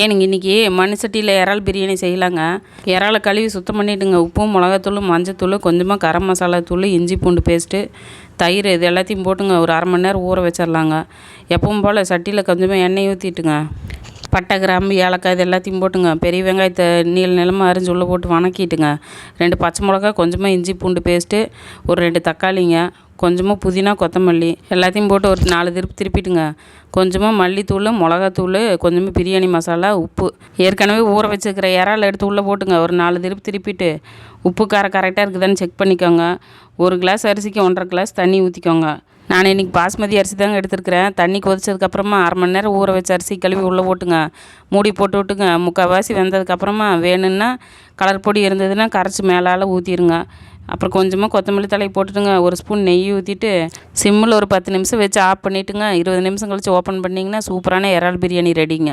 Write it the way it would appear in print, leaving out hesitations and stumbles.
ஏனுங்க இன்றைக்கி மண் சட்டியில் இறால் பிரியாணி செய்யலாங்க. இறாலை கழுவி சுத்தம் பண்ணிவிட்டுங்க. உப்பும் மிளகாத்தூள் மஞ்சத்தூள் கொஞ்சமாக கரம் மசாலா தூள் இஞ்சி பூண்டு பேஸ்ட்டு தயிர் இது எல்லாத்தையும் போட்டுங்க ஒரு அரை மணி நேரம் ஊற வச்சிடலாங்க. எப்பவும் போல் சட்டியில் கொஞ்சமாக எண்ணெய் ஊற்றிட்டுங்க பட்டை கிராம்பு ஏலக்காய் இது எல்லாத்தையும் போட்டுங்க. பெரிய வெங்காயத்தை நீளமாக அரிஞ்சு உள்ளே போட்டு வணக்கிட்டுங்க. 2 பச்சை மிளகா கொஞ்சமாக இஞ்சி பூண்டு பேஸ்ட்டு ஒரு 2 தக்காளிங்க கொஞ்சமாக புதினா கொத்தமல்லி எல்லாத்தையும் போட்டு ஒரு 4 திருப்பிட்டுங்க. கொஞ்சமாக மல்லித்தூள் மிளகாத்தூள் கொஞ்சமாக பிரியாணி மசாலா உப்பு ஏற்கனவே ஊற வச்சுருக்கிற இறால் எடுத்து உள்ளே போட்டுங்க. ஒரு 4 திருப்பிட்டு உப்பு காரம் கரெக்டாக இருக்குதான்னு செக் பண்ணிக்கோங்க. 1 கிளாஸ் அரிசிக்கு 1.5 கிளாஸ் தண்ணி ஊற்றிக்கோங்க. நான் இன்றைக்கி பாஸ்மதி அரிசி தாங்க எடுத்துருக்கிறேன். தண்ணி கொதிச்சதுக்கப்புறமா அரை மணி நேரம் ஊற வச்ச அரிசி கழுவி உள்ளே போட்டுங்க. மூடி போட்டு விட்டுங்க. முக்கால்வாசி வெந்ததுக்கப்புறமா வேணும்னா கலர் பொடி இருந்ததுன்னா கரைச்சி மேலால் ஊற்றிடுங்க. அப்புறம் கொஞ்சமாக கொத்தமல்லி தழை போட்டுட்டுங்க. 1 ஸ்பூன் நெய் ஊற்றிட்டு சிம்மில் ஒரு 10 நிமிஷம் வச்சு ஆஃப் பண்ணிவிட்டுங்க. 20 நிமிஷம் கழித்து ஓப்பன் பண்ணிங்கன்னா சூப்பரான இறால் பிரியாணி ரெடிங்க.